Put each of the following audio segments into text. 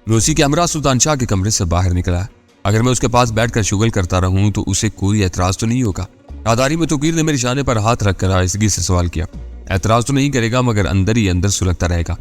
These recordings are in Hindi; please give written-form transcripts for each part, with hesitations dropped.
मैं उसी के हमरा सुल्तान शाह के कमरे से बाहर निकला। अगर मैं उसके पास बैठकर शुगल करता रहूं तो उसे कोई एतराज तो नहीं होगा। राहदारी में तौकीर ने मेरे शाने पर हाथ रखकर आहिस्तगी से सवाल किया। एतराज तो नहीं करेगा मगर अंदर ही अंदर सुलगता रहेगा।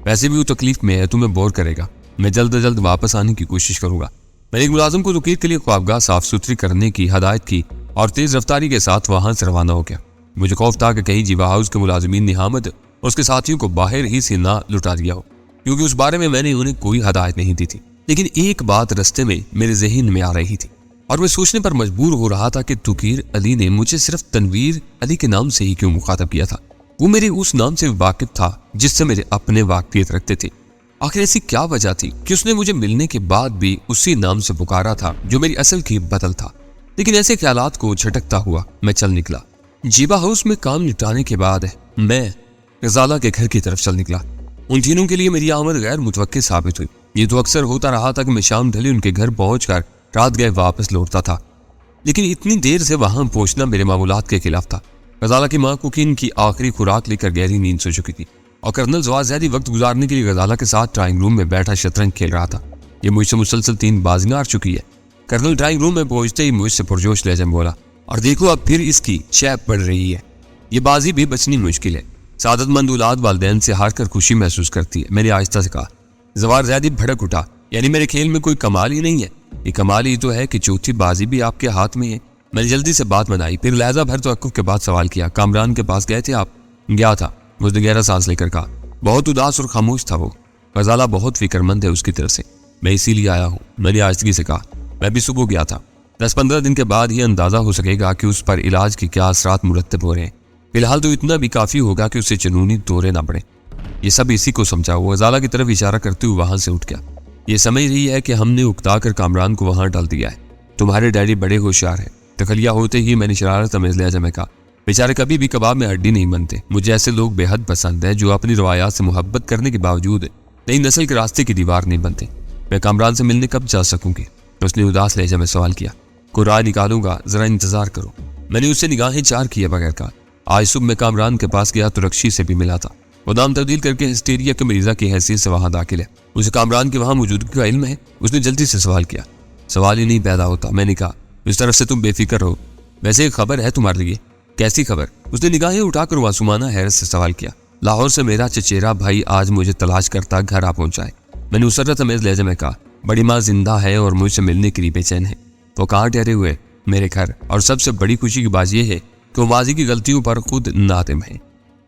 वैसे भी वो तकलीफ में है, तुम्हें बोर करेगा। मैं जल्द से जल्द वापस आने की कोशिश करूंगा। मैंने एक मुलाजिम को तौकीर के लिए ख्वाबगाह साफ सुथरी करने की हदायत की और तेज रफ्तारी के साथ वहां से रवाना हो गया। मुझे खौफ था कि कहीं जीवा हाउस के मुलाजिमीन ने हामिद और उसके साथियों को बाहर ही से ना लुटा दिया हो, क्योंकि उस बारे में मैंने उन्हें कोई हदायत नहीं दी थी। लेकिन एक बात रास्ते में मेरे ज़हन में आ रही थी और मैं सोचने पर मजबूर हो रहा था कि तौकीर अली ने मुझे सिर्फ तनवीर अली के नाम से ही क्यों मुखातब किया था। वो मेरे उस नाम से वाकिफ था जिससे मेरे अपने वाकिफियत रखते थे। आखिर ऐसी क्या वजह थी कि उसने मुझे मिलने के बाद भी उसी नाम से पुकारा था जो मेरी असल की बदल था। लेकिन ऐसे ख्यालात को झटकता हुआ मैं चल निकला। जीबा हाउस में काम निपटाने के बाद मैं गजाला के घर की तरफ चल निकला। उन तीनों के लिए मेरी आमद गैर मुतवक्किल साबित हुई। ये तो अक्सर होता रहा था कि मैं शाम ढली उनके घर पहुंचकर रात गए वापस लौटता था, लेकिन इतनी देर से वहां पहुंचना मेरे मामूलात के खिलाफ था। गजाला की माँ कुकिन की आखिरी खुराक लेकर गहरी नींद सो चुकी थी और कर्नल जवाद ज़ैदी वक्त गुजारने के लिए गजाला के साथ ड्राइंग रूम में बैठा शतरंज खेल रहा था। ये मुझसे मुसलसल 3 बाजियां हार चुकी है। कर्नल ड्राइंग रूम में पहुंचते ही मुझसे पुरजोश लहजे में बोला, और देखो अब फिर इसकी शैप बढ़ रही है। ये बाजी भी बचनी मुश्किल है। सादतमंद औलाद वालिदैन से हार कर खुशी महसूस करती है, मैंने आहिस्ता से कहा। जवाद ज़ैदी भड़क उठा, यानी मेरे खेल में कोई कमाल ही नहीं है। ये कमाल ही तो है कि चौथी बाजी भी आपके हाथ में है। मैंने जल्दी से बात बनाई, फिर लहजा भर तवक्कुफ के बाद सवाल किया, कामरान के पास गए थे आप? गया था, उसने गहरा सांस लेकर कहा। बहुत उदास और खामोश था वो। गजाला बहुत फिक्रमंद है उसकी तरफ से, मैं इसीलिए आया हूँ, मैंने आहिस्तगी से कहा। मैं भी सुबह गया था। 10-15 दिन के बाद ही अंदाजा हो सकेगा कि उस पर इलाज के क्या असरात मुरतब हो रहे हैं। फिलहाल तो इतना भी काफी होगा कि उसे जुनूनी दौरे ना पड़े। ये सब इसी को समझा। वो गजाला की तरफ इशारा करते हुए वहां से उठ गया। ये समझ रही है कि हमने उकता कर कामरान को वहां डाल दिया है। तुम्हारे डैडी बड़े होशियार है। दखलिया होते ही मैंने शरारत में लिहाजा में कहा, बेचारे कभी भी कबाब में हड्डी नहीं बनते। मुझे ऐसे लोग बेहद पसंद है जो अपनी रवायात से मोहब्बत करने के बावजूद नई नस्ल के रास्ते की दीवार नहीं बनते। मैं कामरान से मिलने कब जा सकूंगी? उसने उदास लहजा में सवाल किया। कोई राय निकालूंगा, जरा इंतजार करो। मैंने उससे निगाहें चार किए बगैर कहा। आज सुबह मैं कामरान के पास गया तो रक्षी से भी मिला था। वो नाम तब्दील करके हिस्टेरिया के मरीजा की हैसियत से वहां दाखिल है। उसे कामरान के वहां मौजूदगी का इल्म है? उसने जल्दी से सवाल किया। सवाल ही नहीं पैदा होता, मैंने कहा। इस तरफ से तुम बेफिक्र हो। वैसे एक खबर है तुम्हारे लिए। कैसी खबर? उसने निगाहें उठाकर वासुमाना हैरत से सवाल किया। लाहौर से मेरा चचेरा भाई आज मुझे तलाश करता घर आ पहुंचा है। मैंने उसरत अमेज लहजे में कहा, बड़ी माँ जिंदा है और मुझसे मिलने के लिए बेचैन है। वो कहाँ ठहरे हुए? मेरे घर। और सबसे बड़ी खुशी की बात यह है कि वो माजी की गलतियों पर खुद नादिम है।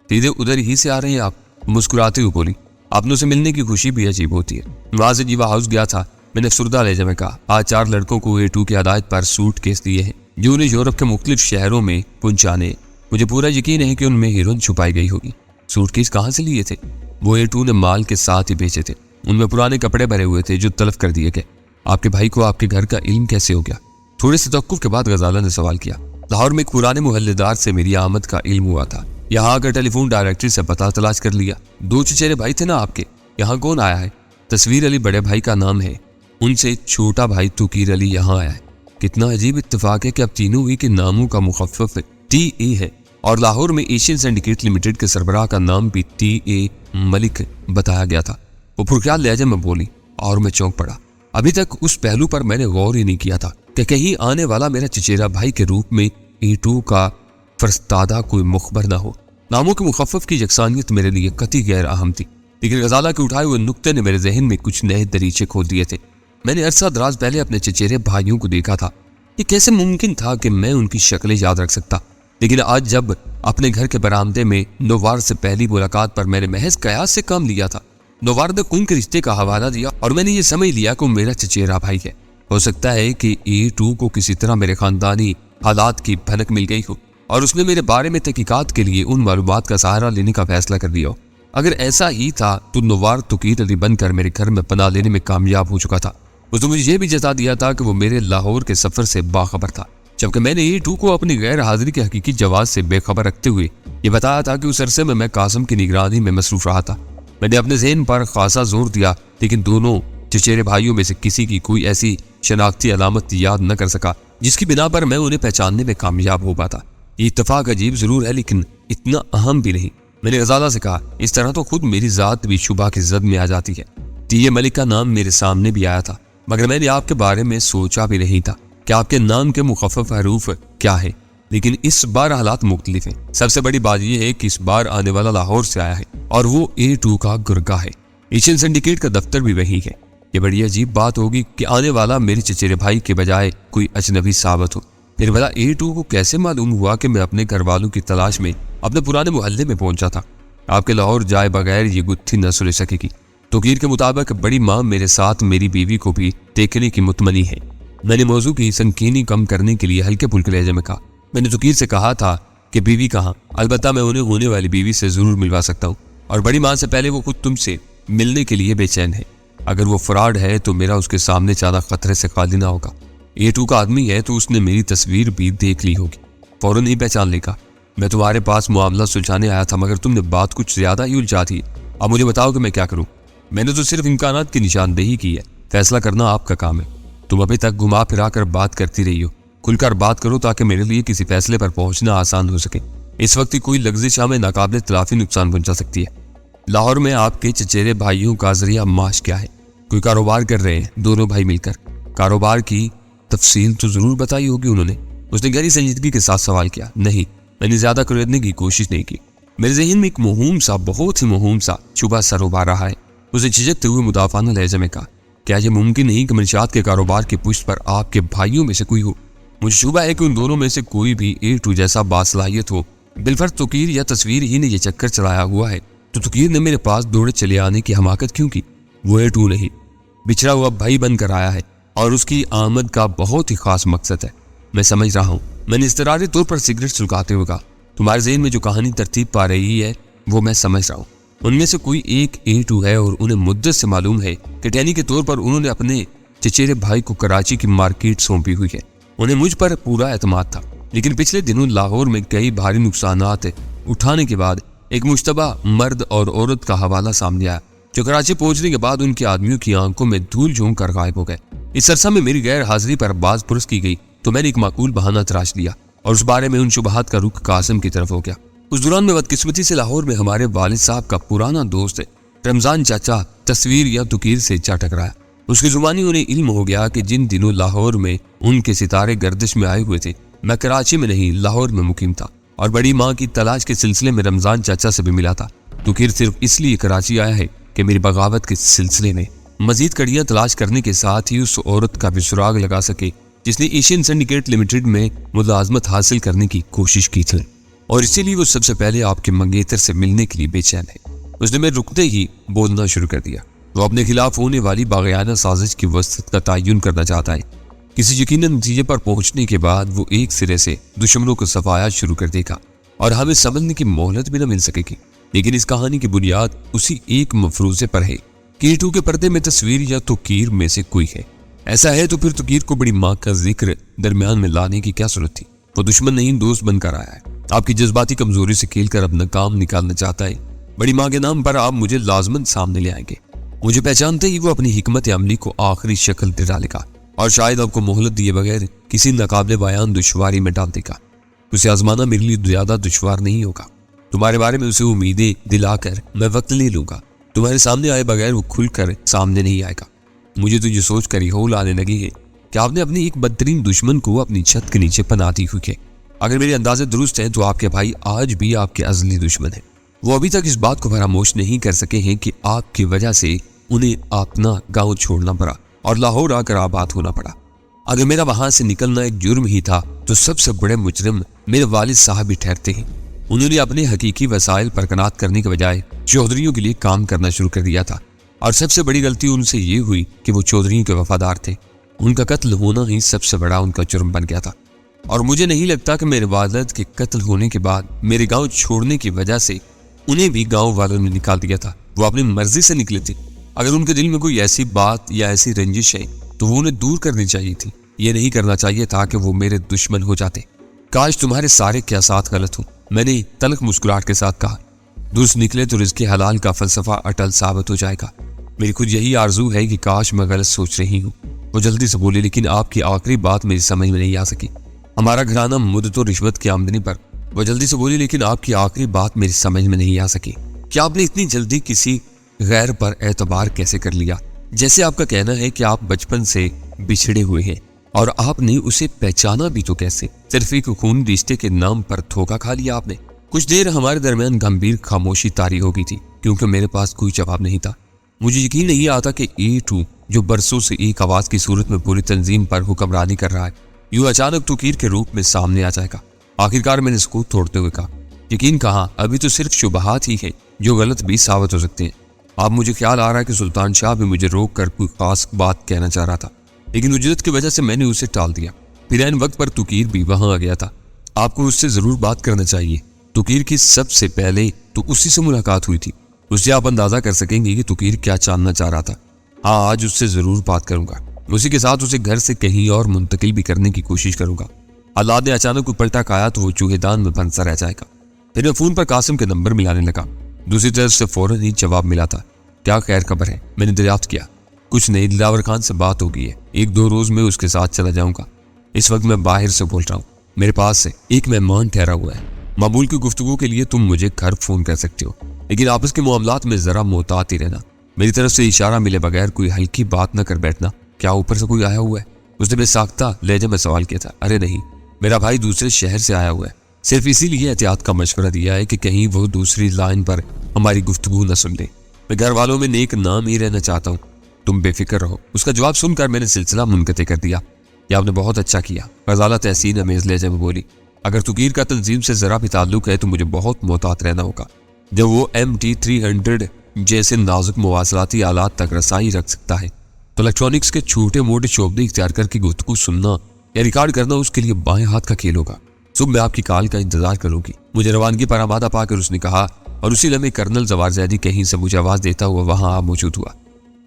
सीधे उधर ही से आ रहे हैं आप? मुस्कुराते हुए बोली। अपनों से मिलने की खुशी भी अजीब होती है। वहां से जीवा हाउस गया था। मैंने अफसुर्दा लहजे में कहा, आज 4 लड़कों को A2 की हदायत पर सूट केस दिए हैं जो उन्हें यूरोप के मुख्तलिफ शहरों में पहुंचाने। मुझे पूरा यकीन है कि उनमें हीरोइन छुपाई गई होगी। सूटकेस कहाँ से लिए थे? वो A2 ने माल के साथ ही बेचे थे। उनमें पुराने कपड़े भरे हुए थे जो तलफ कर दिए गए। आपके भाई को आपके घर का इल्म कैसे हो गया? थोड़े से तवक्कुफ के बाद गजाला ने सवाल किया। लाहौर में एक पुराने मुहल्लेदार से मेरी आमद का इल्म हुआ था। यहाँ आकर टेलीफोन डायरेक्टरी से पता तलाश कर लिया। 2 चचेरे भाई थे ना आपके। यहाँ कौन आया है? तस्वीर अली बड़े भाई का नाम है। उनसे छोटा भाई तौकीर अली यहाँ आया है। कितना अजीब इत्तेफाक है कि अब तीनों ही के नामों का मुखफ़फ़ TA है और लाहौर में एशियन सिंडिकेट लिमिटेड के सरबराह का नाम भी TA मलिक बताया गया था। वो पुरख्याल लहजे में बोली और मैं चौंक पड़ा। अभी तक उस पहलू पर मैंने गौर ही नहीं किया था कि कहीं आने वाला मेरा चचेरा भाई के रूप में A2 का फरस्तादा कोई मुखबर ना हो। नामों के मुखफ़फ़ की यकसानियत मेरे लिए कतई गैर अहम थी, लेकिन गजाला के उठाए हुए नुक्ते ने मेरे जहन में कुछ नए दरीचे खोल दिए थे। मैंने अरसा दराज पहले अपने चचेरे भाइयों को देखा था। ये कैसे मुमकिन था कि मैं उनकी शक्लें याद रख सकता? लेकिन आज जब अपने घर के बरामदे में नौवार से पहली मुलाकात पर मैंने महज कयास से काम लिया था, नौवार ने खून के रिश्ते का हवाला दिया और मैंने ये समझ लिया कि वो मेरा चचेरा भाई है। हो सकता है कि A2 को किसी तरह मेरे खानदानी हालात की भनक मिल गई हो और उसने मेरे बारे में तहकीकात के लिए उन मालूमात का सहारा लेने का फैसला कर लिया हो। अगर ऐसा ही था तो नौवार तौकीर अली बनकर मेरे घर में पनाह लेने में कामयाब हो चुका था। उसने मुझे यह भी जता दिया था कि वो मेरे लाहौर के सफर से बाखबर था, जबकि मैंने A2 को अपनी गैर हाजिरी के हकीकी जवाब से बेखबर रखते हुए ये बताया था कि उस अरसे में मैं कासिम की निगरानी में मसरूफ रहा था। मैंने अपने ज़हन पर खासा जोर दिया, लेकिन दोनों चचेरे भाइयों में से किसी की कोई ऐसी शनाख्ती अलामत याद न कर सका जिसकी बिना पर मैं उन्हें पहचानने में कामयाब हो पाता। ये इत्तेफाक अजीब जरूर है लेकिन इतना अहम भी नहीं। मैंने गजाला से कहा, इस तरह तो खुद मेरी जात भी शुबा की जद में आ जाती है। टीए मलिक का नाम मेरे सामने भी आया था, मगर मैंने आपके बारे में सोचा भी नहीं था कि आपके नाम के मुखफ़फ़ हरूफ क्या है। लेकिन इस बार हालात मुख्तलिफ हैं। सबसे बड़ी बात यह है कि इस बार आने वाला लाहौर से आया है और वो A2 का गुर्गा है। एशियन सिंडिकेट का दफ्तर भी वही है। ये बड़ी अजीब बात होगी कि आने वाला मेरे चचेरे भाई के बजाय कोई अजनबी साबित हो। फिर भला A2 को कैसे मालूम हुआ कि मैं अपने घर वालों की तलाश में अपने पुराने मोहल्ले में पहुंचा था। आपके लाहौर जाए बगैर ये गुत्थी न सुलझ सकेगी। तोकीर के मुताबिक बड़ी माँ मेरे साथ मेरी बीवी को भी देखने की मुतमनी है। मैंने मौजू की संकीनी कम करने के लिए हल्के फुल्के लहजे में कहा। मैंने तोकीर से कहा था कि बीवी कहाँ, अलबत्ता मैं उन्हें होने वाली बीवी से जरूर मिलवा सकता हूँ, और बड़ी माँ से पहले वो खुद तुमसे मिलने के लिए बेचैन है। अगर वो फ्रॉड है तो मेरा उसके सामने ज्यादा खतरे से खाली ना होगा। A2 का आदमी है तो उसने मेरी तस्वीर भी देख ली होगी, फौरन नहीं पहचान लेगा। मैं तुम्हारे पास मुआमला सुलझाने आया था, मगर तुमने बात कुछ ज्यादा ही उलझा दी। अब मुझे बताओ कि मैं क्या करूं। मैंने तो सिर्फ इम्कानात की निशानदेही की है, फैसला करना आपका काम है। तुम अभी तक घुमा फिरा कर बात करती रही हो, खुलकर बात करो ताकि मेरे लिए किसी फैसले पर पहुंचना आसान हो सके। इस वक्त कोई लग्जिश हमें नाकाबिले तलाफी नुकसान पहुंचा सकती है। लाहौर में आपके चचेरे भाइयों का जरिया माश क्या है? कोई कारोबार कर रहे हैं दोनों भाई मिलकर? कारोबार की तफसील तो जरूर बताई होगी उन्होंने। उसने गहरी संजीदगी के साथ सवाल किया। नहीं, मैंने ज्यादा खरीदने की कोशिश नहीं की। मेरे जहन में एक मुहूम सा, बहुत ही मुहूम सा शुबा सर उभार रहा है। उसे झिझकते हुए मुदाफाना लहजे में कहा, क्या यह मुमकिन नहीं कि मंशियात के कारोबार की पुष्ट पर आपके भाइयों में से कोई हो? मुझे शुबा है कि उन दोनों में से कोई भी A2 जैसा बासलाहियत हो। बिलफर्ज तोकीर या तस्वीर ही ने यह चक्कर चलाया हुआ है तो तोकीर ने मेरे पास दौड़े चले आने की हमाकत क्यों की? वो A2 नहीं, बिछड़ा हुआ भाई बनकर आया है और उसकी आमद का बहुत ही खास मकसद है। मैं समझ रहा हूँ। मैंने इस्तरारी तौर पर सिगरेट सुलगाते हुए कहा, तुम्हारे ज़हन में जो कहानी तरतीब पा रही है वो मैं समझ रहा हूँ। उनमें से कोई एक A2 है और उन्हें मुद्दत से मालूम है कि टहनी के तौर पर उन्होंने अपने चचेरे भाई को कराची की मार्केट सौंपी हुई है। उन्हें मुझ पर पूरा एतमाद था, लेकिन पिछले दिनों लाहौर में कई भारी नुकसानात उठाने के बाद एक मुश्तबा मर्द और औरत का हवाला सामने आया जो कराची पहुंचने के बाद उनके आदमियों की आंखों में धूल झोंक कर गायब हो गए। इस अरसा में मेरी गैर हाजिरी पर बाज पुरस की गई तो मैंने एक माकूल बहाना तराश लिया और उस बारे में उन शुबहात का रुख कासिम की तरफ हो गया। उस दौरान में बदकिस्मती से लाहौर में हमारे वालिद साहब का पुराना दोस्त रमजान चाचा तस्वीर या तोकीर से जा टकराया। उसकी जुबानी उन्हें इल्म हो गया कि जिन दिनों लाहौर में उनके सितारे गर्दिश में आए हुए थे मैं कराची में नहीं लाहौर में मुकीम था और बड़ी माँ की तलाश के सिलसिले में रमजान चाचा से भी मिला था। तोकीर सिर्फ इसलिए कराची आया है कि मेरी बगावत के सिलसिले में मजीद कड़ियां तलाश करने के साथ ही उस औरत का भी सुराग लगा सके जिसने एशियन सिंडिकेट लिमिटेड में मुलाजमत हासिल करने की कोशिश की थी, और इसीलिए वो सबसे पहले आपके मंगेतर से मिलने के लिए बेचैन है। उसने मेरे रुकते ही बोलना शुरू कर दिया। वो अपने खिलाफ होने वाली बाग़याना साजिश की वसत का तयन करना चाहता है। किसी यकीनन नतीजे पर पहुंचने के बाद वो एक सिरे से दुश्मनों को सफाया शुरू कर देगा और हमें समझने की मोहलत भी न मिल सकेगी। लेकिन इस कहानी की बुनियाद उसी एक मफरूजे पर है कि A2 के पर्दे में तस्वीर या तोकीर में से कोई है। ऐसा है तो फिर तोकीर को बड़ी माँ का जिक्र दरमियान में लाने की क्या जरूरत थी? वो दुश्मन नहीं दोस्त बनकर आया है। आपकी जज्बाती कमजोरी से खेलकर अपना काम निकालना चाहता है। बड़ी माँ के नाम पर आप मुझे लाजमन सामने ले आएंगे। मुझे पहचानते ही वो अपनी हिकमत अमली को आखिरी शक्ल दे डालेगा और शायद आपको मोहलत दिए बगैर किसी नाकाबिले बयान दुश्वारी में डाल देगा। उसे आजमाना मेरे लिए ज्यादा दुश्वार नहीं होगा। तुम्हारे बारे में उसे उम्मीदें दिलाकर मैं वक्त ले लूंगा। तुम्हारे सामने आए बगैर वो खुलकर सामने नहीं आएगा। मुझे तो ये सोच कर ही हौल आने लगी है कि आपने अपने एक बदतरीन दुश्मन को अपनी छत के नीचे पनाह दी हुई है। अगर मेरे अंदाजे दुरुस्त हैं तो आपके भाई आज भी आपके अजली दुश्मन हैं। वो अभी तक इस बात को फरामोश नहीं कर सके हैं कि आपकी वजह से उन्हें अपना गांव छोड़ना पड़ा और लाहौर आकर आबाद होना पड़ा। अगर मेरा वहां से निकलना एक जुर्म ही था तो सबसे बड़े मुजरिम मेरे वालिद साहब ही ठहरते हैं। उन्होंने अपने हकीकी वसाइल पर कनात करने के बजाय चौधरियों के लिए काम करना शुरू कर दिया था, और सबसे बड़ी गलती उनसे ये हुई कि वो चौधरियों के वफादार थे। उनका कत्ल होना ही सबसे बड़ा उनका जुर्म बन गया था, और मुझे नहीं लगता कि मेरे वालिद के कत्ल होने के बाद मेरे गांव छोड़ने की वजह से उन्हें भी गांव वालों ने निकाल दिया था। वो अपनी मर्जी से निकले थे। अगर उनके दिल में कोई ऐसी बात या ऐसी रंजिश है तो वो उन्हें दूर करनी चाहिए थी। ये नहीं करना चाहिए था कि वो मेरे दुश्मन हो जाते। काश तुम्हारे सारे क्या साथ गलत हो, मैंने तलख मुस्कुराहट के साथ कहा। दुरुस्त निकले तो रिज़्क़े हलाल का फलसफा अटल साबित हो जाएगा। मेरी खुद यही आरजू है कि काश मैं गलत सोच रही हूँ। वो जल्दी से बोली, लेकिन आपकी आखिरी बात मेरी समझ में नहीं आ सकी। हमारा घराना मुद्दतों रिश्वत की आमदनी पर। वो जल्दी से बोली, लेकिन आपकी आखिरी बात मेरी समझ में नहीं आ सकी। क्या आपने इतनी जल्दी किसी गैर पर एतबार कैसे कर लिया। जैसे आपका कहना है कि आप बचपन से बिछड़े हुए हैं और आपने उसे पहचाना भी तो कैसे। सिर्फ एक खून रिश्ते के नाम पर धोखा खा लिया आपने। कुछ देर हमारे दरमियान गंभीर खामोशी तारी हो गई थी, क्योंकि मेरे पास कोई जवाब नहीं था। मुझे यकीन नहीं आता कि A2 जो बरसों से एक आवाज की सूरत में पूरी तंजीम पर हुक्मरानी कर रहा है, यूं अचानक तुकीर के रूप में सामने आ जाएगा। आखिरकार मैंने इसको तोड़ते हुए कहा, यकीन कहाँ, अभी तो सिर्फ शुबहात ही है जो गलत भी साबित हो सकते हैं। अब मुझे ख्याल आ रहा है कि सुल्तान शाह भी मुझे रोक कर कोई खास बात कहना चाह रहा था, लेकिन उजरत की वजह से मैंने उसे टाल दिया। फिर ऐन वक्त पर तुकीर भी वहां आ गया था। आपको उससे जरूर बात करना चाहिए। तुकीर की सबसे पहले तो उसी से मुलाकात हुई थी। उससे आप अंदाजा कर सकेंगे कि तुकीर क्या जानना चाह रहा था। हाँ, आज उससे जरूर बात करूंगा। उसी के साथ उसे घर से कहीं और मुंतकिल भी करने की कोशिश करूंगा। हालात ने अचानक कोई पलटा खाया तो वो चूहेदान में फंसा रह जाएगा। फिर मैं फोन पर कासिम के नंबर मिलाने लगा। दूसरी तरफ से फौरन ही जवाब मिला था, क्या खैर खबर है। मैंने दरियाफ्त किया, कुछ नहीं, दिलावर खान से बात हो गई है। 1-2 रोज में उसके साथ चला जाऊंगा। इस वक्त मैं बाहर से बोल रहा हूँ। मेरे पास से एक मेहमान ठहरा हुआ है। मामूल की गुफ्तगू के लिए तुम मुझे घर फोन कर सकते हो, लेकिन आपस के मामलात में जरा मोहतात ही रहना। मेरी तरफ से इशारा मिले बगैर कोई हल्की बात न कर बैठना। क्या ऊपर से कोई आया हुआ है? उसने बेसाख्ता लहजे में सवाल किया था। अरे नहीं, मेरा भाई दूसरे शहर से आया हुआ है। सिर्फ इसीलिए एहतियात का मशवरा दिया है कि कहीं वो दूसरी लाइन पर हमारी गुफ्तगू न सुन ले। मैं घर वालों में नेक नाम ही रहना चाहता हूँ, तुम बेफिक्र रहो। उसका जवाब सुनकर मैंने सिलसिला मुनक़ते कर दिया। यह आपने बहुत अच्छा किया, फजाला तहसीन अमेज लहजे में बोली। अगर तुकीर का तंजीम से जरा भी ताल्लुक है तो मुझे बहुत मोहतात रहना होगा। जब वो MT-300 जैसे नाजुक मवासलाती आलात तक रसाई रख सकता है, तो इलेक्ट्रॉनिक्स के छोटे मोटे शोबे इख्तियार करके गुफ्तगू सुनना या रिकॉर्ड करना उसके लिए बाएं हाथ का खेल होगा। सुबह मैं आपकी कॉल का इंतजार करूंगी। मुझे रवानगी पर आमादा पाकर उसने कहा, और उसी लम्हे कर्नल जवार जैदी कहीं से मुझे आवाज देता हुआ वहां आ मौजूद हुआ।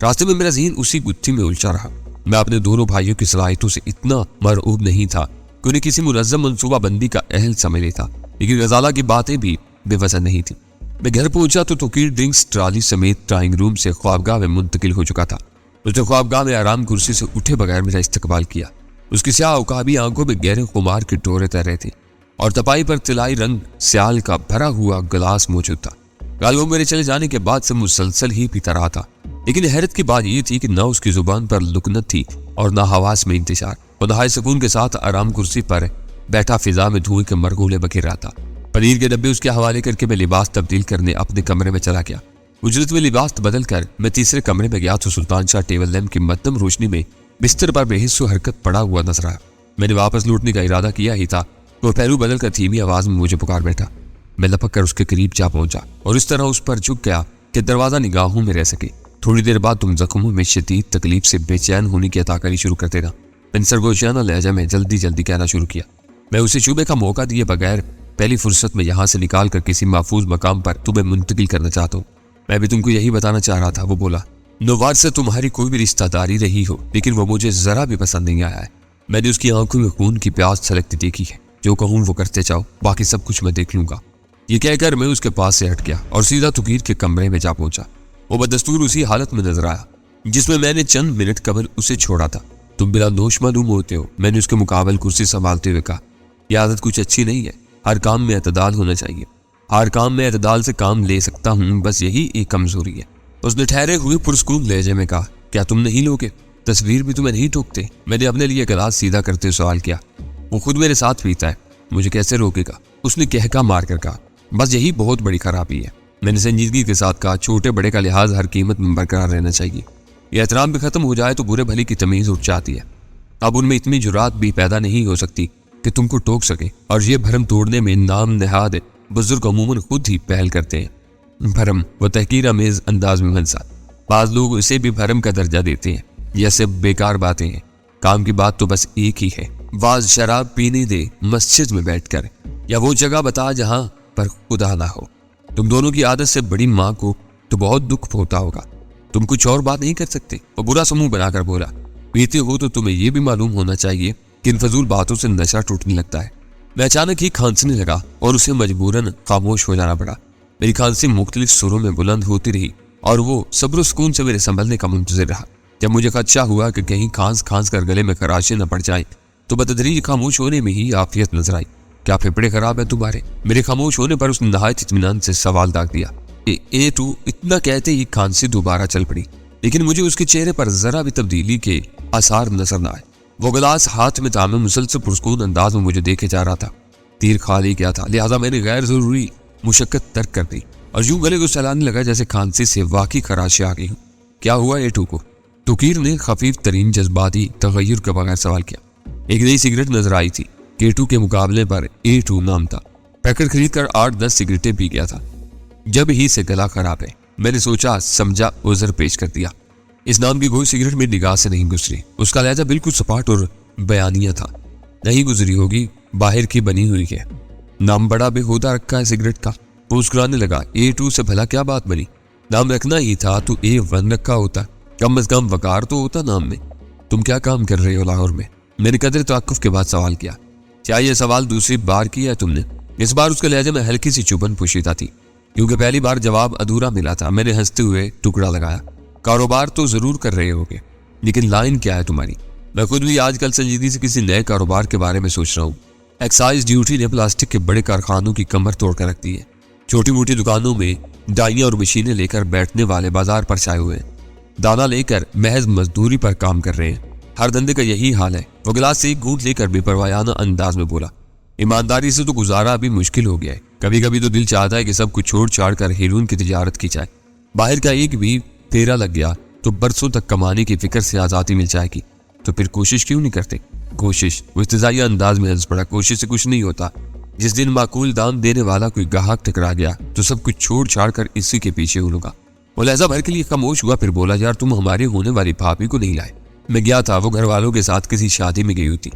रास्ते में मेरा ज़हन उसी गुत्थी में उलझा रहा। मैं अपने दोनों भाइयों की सलाहियतों से इतना मरऊब नहीं था कि उन्हें किसी मुनज़्ज़म मनसूबाबंदी का अहल समझ लेता, लेकिन गजाला की बातें भी बेवजह नहीं थी। मैं घर पहुंचा तो तुकीर ड्रिंक्स ट्राली समेत ड्राइंग रूम से ख्वाबगाह में मुंतकिल हो चुका था। उसने ख्वाबगाह में आराम कुर्सी से उठे बगैर मेरा इस्तकबाल किया। उसकी स्याह उकाबी आंखों में गहरे खुमार के डोरे तैर रहे थे और तपाई पर तिलाई रंग स्याल का भरा हुआ गिलास मौजूद था। वो मेरे चले जाने के बाद से मुसलसल ही पीता रहा था, लेकिन हैरत की बात यह थी कि न उसकी जुबान पर लुकनत थी और न हवास में इंतजार। वो नहाए सुकून के साथ आराम कुर्सी पर बैठा फिजा में धुएं के मरगोले बखेर रहा था। पनीर के डब्बे उसके हवाले करके मैं लिबास तब्दील करने अपने कमरे में चला गया। उजरत में लिबास बदल कर मैं तीसरे कमरे में गया तो सुल्तान शाह टेबल लैंप की मध्यम रोशनी में बिस्तर पर बेहिस्सो हरकत पड़ा हुआ नजर आया। मैंने वापस लौटने का इरादा किया ही था, वो पहलू बदल कर धीमी आवाज में मुझे पुकार बैठा। मैं लपक कर उसके करीब जा पहुंचा और इस तरह उस पर झुक गया कि दरवाजा निगाहों में रह सके। थोड़ी देर बाद तुम जख्मों में शदीद तकलीफ से बेचैन होने की अता करी शुरू कर देना। मैंने सरगोशियाना लहजा में जल्दी जल्दी कहना शुरू किया। मैं उसे शुबे का मौका दिए बगैर पहली फुर्सत में यहाँ से निकाल कर किसी महफूज मकाम पर तुम्हें मुंतकिल करना चाहता हूँ। मैं भी तुमको यही बताना चाह रहा था। वो बोला, नौवार से तुम्हारी कोई भी रिश्तेदारी रही हो, लेकिन वो मुझे जरा भी पसंद नहीं आया है। मैंने उसकी आंखों में खून की प्यास छलकती देखी है। जो कहूँ वो करते जाओ, बाकी सब कुछ मैं देख लूंगा। ये कहकर मैं उसके पास से हट गया और सीधा तुकीर के कमरे में जा पहुंचा। वो बदस्तूर उसी हालत में नजर आया जिसमें मैंने चंद मिनट कबल उसे छोड़ा था। तुम बिला दोष मालूम होते हो, मैंने उसके मुकाबल कुर्सी संभालते हुए कहा। यह आदत कुछ अच्छी नहीं है। हर काम में एतदाल होना चाहिए। हर काम में एतदाल से काम ले सकता हूँ, बस यही एक कमजोरी है। उसने ठहरे हुए पुरस्कून लहजे में कहा, क्या तुम नहीं लोगे? तस्वीर भी तुम्हें नहीं टोकते? मैंने अपने लिए गिलास सीधा करते हुए सवाल किया। वो खुद मेरे साथ पीता है, मुझे कैसे रोकेगा? उसने कहका मार कर कहा। बस यही बहुत बड़ी खराबी है। मैंने संजीदगी के साथ कहा, छोटे बड़े का लिहाज हर कीमत में बरकरार रहना चाहिए। यह एहतराम भी खत्म हो जाए तो बुरे भली की तमीज उठ जाती है। अब उनमें इतनी जुरात भी पैदा नहीं हो सकती कि तुमको टोक सके, और ये भरम तोड़ने में नाम नहाद बुजुर्ग अमूमन खुद ही पहल करते हैं। भरम व तहकीर अमेज अंदाज में मनसा, बाज लोग इसे भी भरम का दर्जा देते हैं। यह सब बेकार बातें हैं। काम की बात तो बस एक ही है, वाज शराब पीने दे मस्जिद में बैठकर, या वो जगह बता जहां पर खुदा ना हो। तुम दोनों की आदत से बड़ी माँ को तो बहुत दुख होता होगा। तुम कुछ और बात नहीं कर सकते। वो बुरा समूह बनाकर बोला, पीते हो तो तुम्हें यह भी मालूम होना चाहिए कि इन फजूल बातों से नशा टूटने लगता है। मैं अचानक ही खांसने लगा और उसे मजबूरन खामोश हो जाना पड़ा। मेरी खांसी मुख्तलिफ सुरों में बुलंद होती रही और वो सब्र सुकून से मेरे संभलने का मुंतजिर रहा। जब मुझे खदशा हुआ कि कहीं खांस कर गले में खराशें न पड़ जाए तो बतदरीज खामोश होने में ही आफियत नजर आई। क्या फेफड़े खराब है तुम्हारे? मेरे खामोश होने पर उसने नहायत इत्मीनान से सवाल दाग दिया। कि A2 इतना कहते ही खांसी दोबारा चल पड़ी, लेकिन मुझे उसके चेहरे पर जरा भी तब्दीली के आसार नजर न आए। वो गिलास हाथ में थामे मुसलसल पुरस्कून अंदाज में मुझे देखे जा रहा था। तीर खाली क्या था, लिहाजा मैंने गैर जरूरी मुशक्कत तर्क कर दी और यूं गले को चलाने लगा जैसे खांसी से वाकई खराशे आ गई हूँ। क्या हुआ A2 को? तुकीर ने खफीफ तरीन जज्बाती तगय्युर के बगैर सवाल किया। एक नई सिगरेट नजर आई थी। K2 के मुकाबले पर A2 नाम था। पैकेट खरीद कर 8-10 सिगरेटें पी गया था। जब ही से गला खराब है, मैंने सोचा समझा उज़र पेश कर दिया। इस नाम की कोई सिगरेट मेरी निगाह से नहीं गुजरी। उसका लहजा बिल्कुल सपाट और बयानिया था। नहीं गुजरी होगी, बाहर की बनी हुई है। नाम बड़ा बेहुदा रखा है सिगरेट का। मुस्कुराने लगा। A2 से भला क्या बात बनी? नाम रखना ही था तो A1 रखा होता, कम से कम वकार तो होता नाम में। तुम क्या काम कर रहे हो लाहौर में? मैंने कदर तवक्कुफ के बाद सवाल किया। क्या यह सवाल दूसरी बार किया है तुमने? इस बार उसके लहजे में हल्की सी चुभन पोशीदा थी, क्योंकि पहली बार जवाब अधूरा मिला था। मैंने हंसते हुए टुकड़ा लगाया। कारोबार तो जरूर कर रहे होगे, लेकिन लाइन क्या है तुम्हारी? मैं खुद भी आजकल संजीदगी से किसी नए कारोबार के बारे में सोच रहा हूँ। एक्साइज ड्यूटी ने प्लास्टिक के बड़े कारखानों की कमर तोड़ कर रख दी है। छोटी मोटी दुकानों में डाइयाँ और मशीनें लेकर बैठने वाले बाजार पर छाए हुए हैं। दाना लेकर महज मजदूरी पर काम कर रहे हैं। हर धंधे का यही हाल है। वो गिलास से एक घूंट लेकर बेपरवायाना अंदाज में बोला। ईमानदारी से तो गुजारा अभी मुश्किल हो गया है। कभी कभी तो दिल चाहता है कि सब कुछ छोड़ छाड़ कर हेरोइन की तिजारत की जाए। बाहर का एक भी फेरा लग गया तो बरसों तक कमाने की फिक्र से आज़ादी मिल जाएगी। तो फिर कोशिश क्यों नहीं करते? कोशिश? वो इस्तिज़ाइया अंदाज में हंस पड़ा। कोशिश से कुछ नहीं होता। जिस दिन माकूल दाम देने वाला कोई गाहक टकरा गया तो सब कुछ छोड़ छाड़ कर इसी के पीछे उलूंगा। वो लहजा भर के लिए खामोश हुआ, फिर बोला, यार तुम हमारे होने वाली भाभी को नहीं लाए? मैं गया था, वो घर वालों के साथ किसी शादी में गई हुई थी।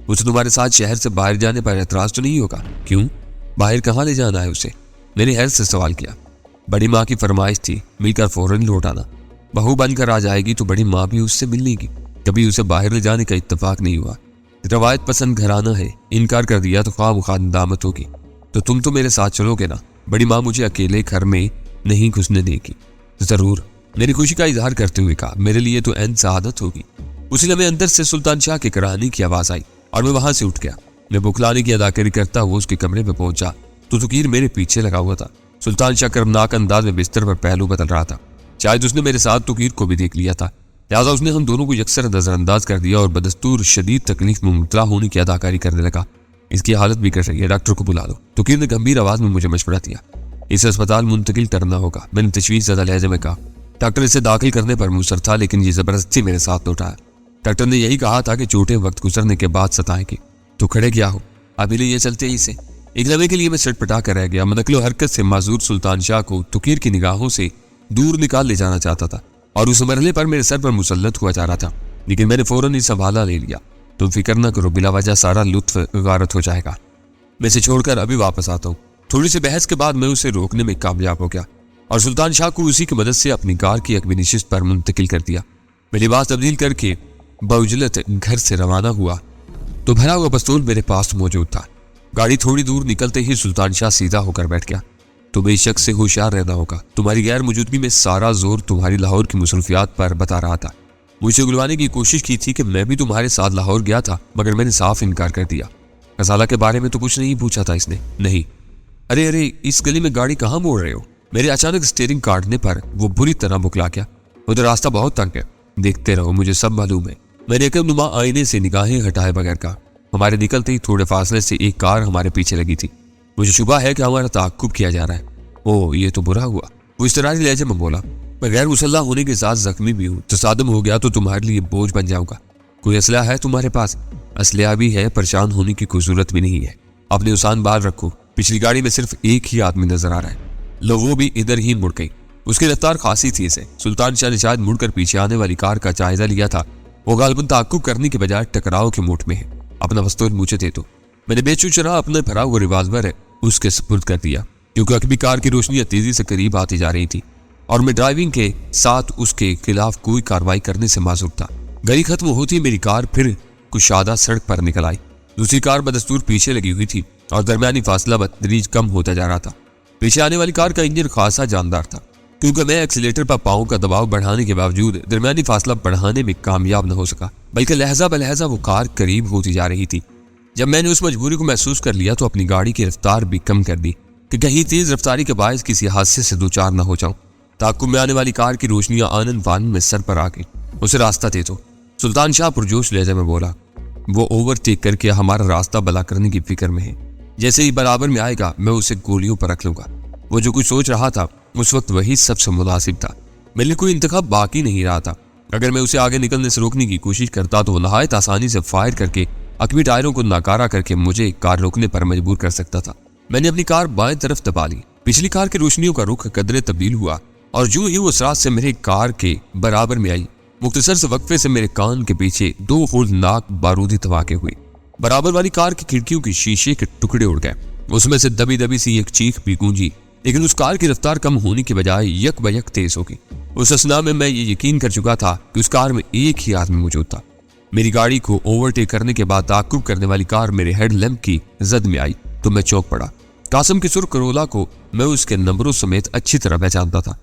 उसे तुम्हारे साथ शहर से बाहर जाने पर एतराज तो नहीं होगा? क्यों? बाहर कहाँ ले जाना है उसे? मैंने हैरत से सवाल किया। बड़ी माँ की फरमाइश थी, मिलकर फौरन लौट आना। बहू बनकर आ जाएगी तो बड़ी माँ भी उससे मिल लेगी। कभी उसे बाहर ले जाने का इत्तेफाक नहीं हुआ। रवायत पसंद घराना है, इनकार कर दिया तो ख्वाब दामत होगी। तो तुम तो मेरे साथ चलोगे ना? बड़ी माँ मुझे अकेले घर में नहीं घुसने देगी। जरूर, मेरी खुशी का इजहार करते हुए कहा। मेरे लिए तो एन सआदत होगी। उसी लम्हे अंदर से सुल्तान शाह के कराने की आवाज आई और मैं वहां से उठ गया। मैं बुखलाने की अदाकारी करता हुआ उसके कमरे में पहुंचा तो तुकीर मेरे पीछे लगा हुआ था। सुल्तान शाह कर्मनाक अंदाज में बिस्तर पर पहलू बदल रहा था। शायद उसने मेरे साथ तुकीर को भी देख लिया था, लिहाजा उसने हम दोनों को यकसर नजरअंदाज कर दिया और बदस्तूर शदीद तकलीफ में मुबतला होने की अदाकारी करने लगा। इसकी हालत बिगड़ रही है, डॉक्टर को बुला लो। तुकीर ने गंभीर आवाज में मुझे मशवरा दिया। इसे अस्पताल मुंतकिल करना होगा। मैंने तशवीश ज़्यादा लहजे में कहा। डॉक्टर इसे दाखिल करने पर मुसर था, लेकिन ये जबरदस्ती मेरे साथ लौटाया। डॉक्टर ने यही कहा था कि चोटें वक्त गुजरने के बाद सताएंगी। तो खड़े क्या हो, अभी लिए चलते ही से। एक लम्हे के लिए मैं सटपटा कर रह गया। मैं नकलो हरकत से माजूर सुल्तान शाह को तुकीर की निगाहों से दूर निकाल ले जाना चाहता था और उस मरहले पर मेरे सर पर मुसल्लत हुआ जा रहा था, लेकिन मैंने फौरन ही संभाला ले लिया। तुम फिक्र न करो, बिला वजह सारा लुत्फ गारत हो जाएगा। मैं इसे छोड़कर अभी वापस आता हूँ। थोड़ी सी बहस के बाद मैं उसे रोकने में कामयाब हो गया और सुल्तान शाह को उसी की मदद से अपनी कार की अगवी नशिस्त पर मुंतकिल कर दिया। मैं लिबास तब्दील करके बाउजलत घर से रवाना हुआ तो भरा हुआ पिस्तौल मेरे पास मौजूद था। गाड़ी थोड़ी दूर निकलते ही सुल्तान शाह सीधा होकर बैठ गया। तुम्हें इस शख्स से होशियार रहना होगा। तुम्हारी गैर मौजूदगी में सारा जोर तुम्हारी लाहौर की मुसरूफियात पर बता रहा था। मुझे गुलवाने की कोशिश की थी कि मैं भी तुम्हारे साथ लाहौर गया था, मगर मैंने साफ इनकार कर दिया। गजाला के बारे में तो कुछ नहीं पूछा था इसने? नहीं। अरे अरे, इस गली में गाड़ी कहाँ मोड़ रहे हो? मेरे अचानक स्टीयरिंग काटने पर वो बुरी तरह बुखला गया। उधर रास्ता बहुत तंग है। देखते रहो, मुझे सब मालूम है। मैंने एकनुमा आईने से निगाहें हटाए बगैर कहा। हमारे निकलते ही थोड़े फासले से एक कार हमारे पीछे लगी थी। मुझे शुबा है कि हमारा ताक्कुब किया जा रहा है। ओह, ये तो बुरा हुआ। वो इस तरह लहजे में बोला। मैं गैर मुसल्ला होने के साथ जख्मी भी हूँ। तसादम हो गया तो तुम्हारे लिए बोझ बन जाऊंगा। कोई असला है तुम्हारे पास? असलिया भी है, परेशान होने की कोई जरूरत भी नहीं है। अपने उसान बाहर रखो। पिछली गाड़ी में सिर्फ एक ही आदमी नजर आ रहा है। लोगों भी इधर ही मुड़ गई। उसकी रफ्तार खासी थी इसे। सुल्तान शाह ने शायद मुड़कर पीछे आने वाली कार का जायजा लिया था। वो गालबन ताक्कुब करने के बजाय टकराव के मोट में है। अपना पिस्तौल मुझे दे दो। मैंने बेचुचरा अपने भरा हुआ रिवाल्वर उसके सुपुर्द कर दिया, क्योंकि अकबी कार की रोशनी तेजी से करीब आती जा रही थी और मैं ड्राइविंग के साथ उसके खिलाफ कोई कार्रवाई करने से माजूर था। गली खत्म होती मेरी कार फिर कुशादा सड़क पर निकल आई। दूसरी कार बदस्तूर पीछे लगी हुई थी और दरमियानी फासला बतदरीज कम होता जा रहा था। पीछे आने वाली कार का इंजन खासा जानदार था, क्योंकि मैं एक्सीलेटर पर पाँव का दबाव बढ़ाने के बावजूद दरमियानी फासला बढ़ाने में कामयाब न हो सका, बल्कि लहजा बलहजा वो कार करीब होती जा रही थी। जब मैंने उस मजबूरी को महसूस कर लिया तो अपनी गाड़ी की रफ्तार भी कम कर दी। कि कहीं तेज रफ्तारी के बायस किसी हादसे से दो चार न हो जाऊं। ताकुब में आने वाली कार की रोशनियां आनन फानन में सर पर आ गई। उसे रास्ता दे दो, सुल्तान शाह पुरजोश लहजे में बोला। वो ओवरटेक करके हमारा रास्ता भला करने की फिक्र में है। जैसे ही बराबर में आएगा मैं उसे गोलियों पर रख लूंगा। वो जो कुछ सोच रहा था उस वक्त वही सबसे मुनासिब था। मेरे लिए कोई इंतखाब बाकी नहीं रहा था। अगर मैं उसे आगे निकलने से रोकने की कोशिश करता तो वो नहायत आसानी से फायर करके अकबी टायरों को नाकारा करके मुझे कार रोकने पर मजबूर कर सकता था। मैंने अपनी कार बाएं तरफ दबा ली। पिछली कार की रोशनियों का रुख कदरे तब्दील हुआ और जो ही वो रात से मेरे कार के बराबर में आई, मुख्तसर से वक्फे से मेरे कान के पीछे दो होलनाक बारूदी धमाके हुए। बराबर वाली कार की खिड़कियों के शीशे के टुकड़े उड़ गए। उसमें से दबी दबी सी एक चीख भी गूंजी, लेकिन उस कार की रफ्तार कम होने के बजाय यक बयक तेज हो गई। उस असना में मैं ये यकीन कर चुका था कि उस कार में एक ही आदमी मौजूद था। मेरी गाड़ी को ओवरटेक करने के बाद ताकुब करने वाली कार मेरे हेडलैम्प की जद में आई तो मैं चौंक पड़ा। कासिम की सुर्ख करोला को मैं उसके नंबरों समेत अच्छी तरह पहचानता था।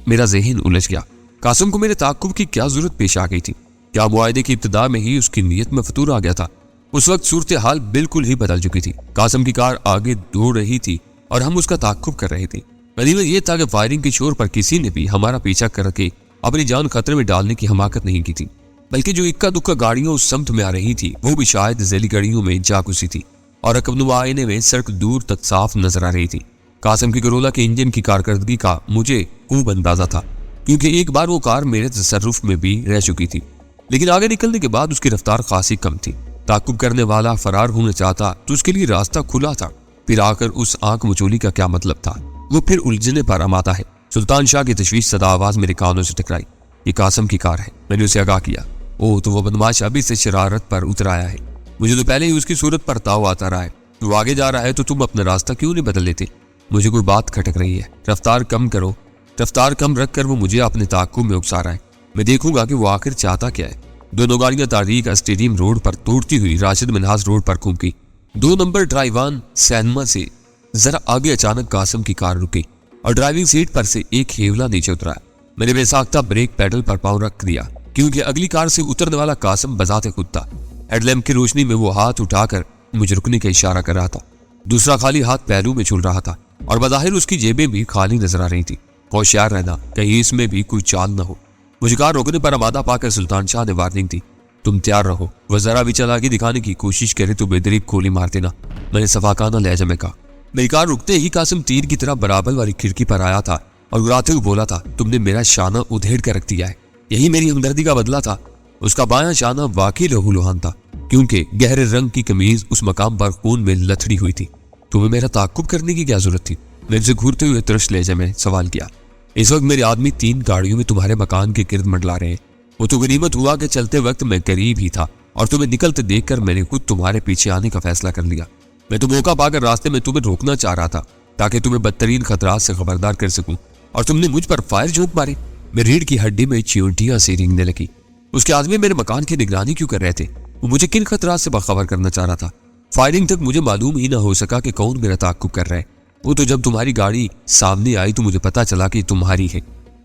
मेरा ज़हन उलझ गया। कासिम को मेरे ताकुब की क्या जरूरत पेश आ गई थी? क्या मुआहदे की इब्तिदा में ही उसकी नीयत में फतूर आ गया था? उस वक्त सूरत हाल बिल्कुल ही बदल चुकी थी। कासिम की कार आगे दौड़ रही थी और हम उसका ताकुब कर रहे थे। नतीजा ये था कि फायरिंग के शोर पर किसी ने भी हमारा पीछा करके अपनी जान खतरे में डालने की हमाकत नहीं की थी, बल्कि जो इक्का दुक्का गाड़ियां उस समत में आ रही थी वो भी शायद जैली गाड़ियों में जा घुसी थी और रकबनुमा आईने में सड़क दूर तक साफ नजर आ रही थी। कासिम की करोला के इंजन की कारकर्दगी का मुझे खूब अंदाजा था, क्योंकि एक बार वो कार मेरे तसर्रुफ में भी रह चुकी थी, लेकिन आगे निकलने के बाद उसकी रफ्तार खासी कम थी। ताकुब करने वाला फरार होना चाहता तो उसके लिए रास्ता खुला था। फिर आकर उस आंख मचोली का क्या मतलब था? वो फिर उलझने पर अमाता है। सुल्तान शाह की तशवीश सदा आवाज मेरे कानों से टकराई। ये कासिम की कार है। मैंने उसे आगाह किया। ओह, तो वो बदमाश अभी से शरारत पर उतर आया है। मुझे तो पहले ही उसकी सूरत पर ताव आता रहा है। वो आगे जा रहा है तो तुम अपना रास्ता क्यों नहीं बदल लेते? मुझे कोई बात खटक रही है। रफ्तार कम करो। रफ्तार कम रख कर वो मुझे अपने ताकुब में उकसा रहा है। मैं देखूंगा कि वो आखिर चाहता क्या है। दोनों गाड़ियां तारीख स्टेडियम रोड पर तोड़ती हुई राशिद मिन्हाज रोड पर घूम गई। 2 नंबर ड्राइवान सैनमा से जरा आगे अचानक कासिम की कार रुकी और ड्राइविंग सीट पर से एक हेवला नीचे उतरा। मैंने बेसाख्ता ब्रेक पैडल पर पांव रख दिया, क्योंकि अगली कार से उतरने वाला कासिम बजाते खुद था। हेडलैम्प की रोशनी में वो हाथ उठाकर मुझे रुकने का इशारा कर रहा था। दूसरा खाली हाथ पहलू में झूल रहा था और बज़ाहिर उसकी जेबें भी खाली नजर आ रही थी। होशियार रहना, कहीं इसमें भी कोई चाल न हो। मुझे कार रोकने पर आमादा पाकर सुल्तान शाह ने वार्निंग दी, तुम तैयार रहो। वह जरा भी चालाकी दिखाने की कोशिश करे तो बेदरीब गोली मार देना। मैंने सफाकाना लहजे में कहा। मेरी कार रुकते ही कासिम तीर की तरह बराबर वाली खिड़की पर आया था और उड़ाते हुए बोला था, तुमने मेरा शाना उधेड़ कर रख दिया है। यही मेरी हमदर्दी का बदला था। उसका बायां शाना वाकई लहूलुहान था, क्योंकि गहरे रंग की कमीज उस मकाम पर खून में लथड़ी हुई थी। तुम्हें मेरा ताकुब करने की क्या जरूरत थी? मेरे से घूरते हुए तुरश लहजे में सवाल किया। इस वक्त मेरे आदमी 3 गाड़ियों में तुम्हारे मकान के गिर्द मंडला रहे हैं। वो तो गनीमत हुआ कि चलते वक्त मैं करीब ही था और तुम्हें निकलते देखकर मैंने खुद तुम्हारे पीछे आने का फैसला कर लिया। मैं तो मौका पाकर रास्ते में तुम्हें रोकना चाह रहा था ताकि तुम्हें बदतरीन खतरात से खबरदार कर सकूं, और तुमने मुझ पर फायर झोंक मारे। मेरी रीढ़ की हड्डी में चियोटियां सी रेंगने लगी। उसके आदमी मेरे मकान की निगरानी क्यों कर रहे थे? वो मुझे किन खतरात से बाखबर करना चाह रहा था? फायरिंग तक मुझे मालूम ही ना हो सका कि कौन मेरा ताकुब कर रहा है। वो तो जब तुम्हारी गाड़ी सामने आई तो मुझे पता चला कि तुम्हारी है।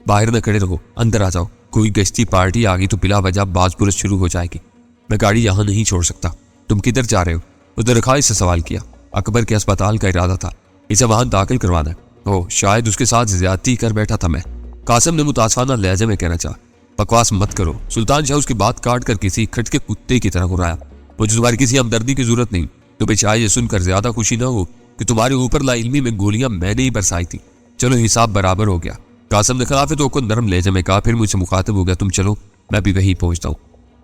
बाहर न खड़े रहो, अंदर आ जाओ। कोई गश्ती पार्टी आ गई तो बिला वजह बाजपुरस शुरू हो जाएगी। मैं गाड़ी यहाँ नहीं छोड़ सकता। तुम किधर जा रहे हो? उधर रखाई से सवाल किया। अकबर के अस्पताल का इरादा था, इसे वहां दाखिल करवाना है। ओह, शायद उसके साथ ज्यादती कर बैठा था मैं। कासिम ने मुतासफाना लहजे में कहना चाहा। बकवास मत करो। सुल्तान शाह उसकी बात काट कर किसी खटके कुत्ते की तरह घुराया। मुझे तुम्हारी किसी हमदर्दी की जरूरत नहीं। तुम्हें चाहे ये सुनकर ज्यादा खुशी ना हो कि तुम्हारे ऊपर लाइल्मी में गोलियां मैंने ही बरसाई थी। चलो, हिसाब बराबर हो गया। कासिम ने खिलाफ तो को नरम लहजे में कहा। फिर मुझसे मुखातिब हो गया, तुम चलो, मैं भी वहीं पहुंचता हूँ।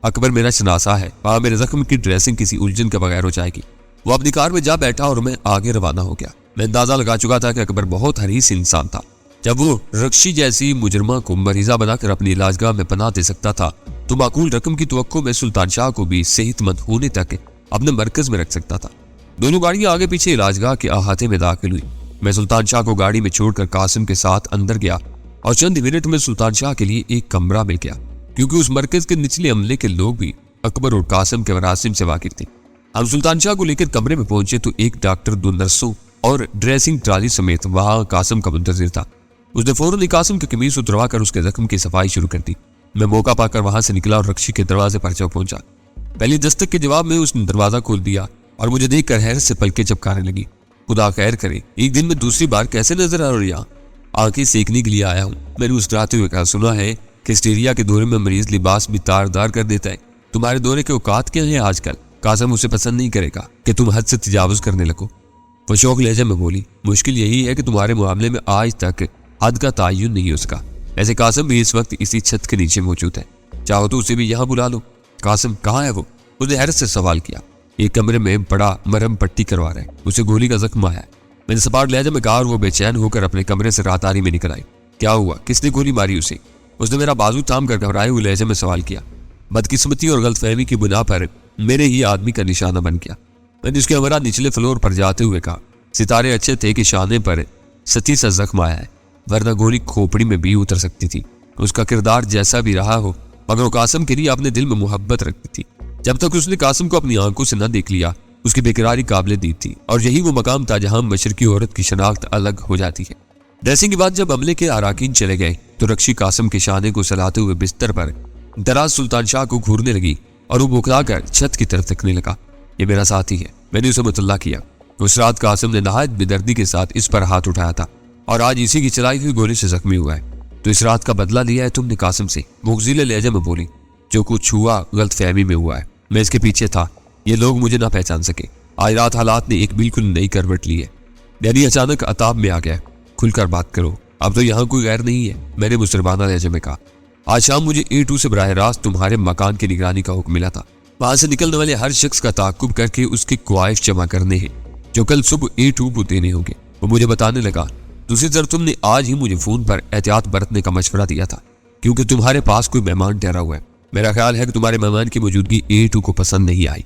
अकबर मेरा शनासा है, वहां मेरे जख्म की ड्रेसिंग किसी उलझन के बगैर हो जाएगी। वो अपनी कार में जा बैठा और मैं आगे रवाना हो गया। मैं अंदाजा लगा चुका था कि अकबर बहुत हरीस इंसान था। जब वो रक्शी जैसी मुजरमा को मरीजा बनाकर अपनी इलाजगाह में पनाह दे सकता था तो माकूल रकम की तवक्को में सुल्तान शाह को भी सेहतमंद होने तक अपने मरकज में रख सकता था। दोनों गाड़ियां आगे पीछे इलाजगाह के अहाते में दाखिल हुई। मैं सुल्तान शाह को गाड़ी में छोड़कर कासिम के साथ अंदर गया और चंद मिनट में सुल्तान शाह के लिए एक कमरा मिल गया, क्योंकि उस मरकज के निचले अमले के लोग भी अकबर और कासिम के मरासिम से वाकिफ थे। हम सुल्तान शाह को लेकर कमरे में पहुंचे तो एक डॉक्टर, 2 नर्सों और ड्रेसिंग ट्राली समेत वहां कासिम का मुंतजिर था। उसने फौरन कासिम की कमीज उतरवा कर उसके जख्म की सफाई शुरू कर दी। मैं मौका पाकर वहां से निकला और रक्शी के दरवाजे पर जा पहुंचा। पहली दस्तक के जवाब में उसने दरवाजा खोल दिया और मुझे देखकर हैरत से पलके झपकाने लगी। खुदा खैर करे, एक दिन में दूसरी बार कैसे नजर आ रही? यहाँ आंखें सेकने के लिए आया हूँ। मैंने मुस्कुराते हुए कहा, सुना है कि हिस्टीरिया के दौरे में मरीज लिबास भी तारदार कर देता है। तुम्हारे दौरे के औकात क्या है आजकल? कासम उसे पसंद नहीं करेगा कि तुम हद से तजावुज करने लगो। वो शौक लहजे में बोली, मुश्किल यही है कि तुम्हारे मामले में आज तक हद का तयन नहीं हो सका। ऐसे कासम भी इस वक्त इसी छत के नीचे मौजूद है, चाहो तो उसे भी यहाँ बुला लो। कासम कहाँ है वो? उसने हैरत से सवाल किया। एक कमरे में बड़ा मरहम पट्टी करवा रहा है, उसे गोली का जख्म आया है। मैंने सपाट लहजे में कहा और वो बेचैन होकर अपने कमरे से रातारी में निकल आई। क्या हुआ? किसने गोली मारी उसे? उसने मेरा बाजू थाम कर घबराए हुए लहजे में सवाल किया। बदकिस्मती और गलतफहमी की बुना पर मेरे ही आदमी का निशाना बन गया। मैंने उसके हमरा निचले फ्लोर पर जाते हुए कहा, सितारे अच्छे थे कि शाने पर सती सा जख्म आया है, वरना गोली खोपड़ी में भी उतर सकती थी। उसका किरदार जैसा भी रहा हो, मगर वो कासम के लिए अपने दिल में मोहब्बत रखती थी। जब तक उसने कासम को अपनी आंखों से न देख लिया, उसकी बेकरारी काबिल दी थी। और यही वो मकाम था जहां मशरकी औरत की शनाख्त अलग हो जाती है। ड्रेसिंग के बाद जब अमले के अराकीन चले गए तो रक्षी कासम के शाने को सलाते हुए बिस्तर पर दराज सुल्तान शाह को घूरने लगी और वो बुखलाकर छत की तरफ तकने लगा। ये मेरा साथी है। मैंने उसे मुतल्ला किया। उस रात कासम ने नहायत बेदर्दी के साथ इस पर हाथ उठाया था और आज इसी की चलाई हुई गोली से जख्मी हुआ है। तो इस रात का बदला लिया है तुमने कासम से? मुगजिले लहजे में बोली। जो कुछ हुआ गलतफहमी में हुआ है, मैं इसके पीछे था, ये लोग मुझे ना पहचान सके। आज रात हालात ने एक बिल्कुल नई करवट ली है। डैनी अचानक अताब में आ गया। खुलकर बात करो, अब तो यहाँ कोई गैर नहीं है, मैंने मुसरबाना लहजे में कहा। आज शाम मुझे A2 से बराह रास्त तुम्हारे मकान की निगरानी का हुक्म मिला था। वहां से निकलने वाले हर शख्स का ताकुब करके उसकी ख्वाहिश जमा करने हैं जो कल सुबह A2 को देने होंगे। वो मुझे बताने लगा, दूसरी तरफ तुमने आज ही मुझे फोन पर एहतियात बरतने का मशवरा दिया था क्योंकि तुम्हारे पास कोई मेहमान ठहरा हुआ है। मेरा ख्याल है कि तुम्हारे मेहमान की मौजूदगी A2 को पसंद नहीं आई।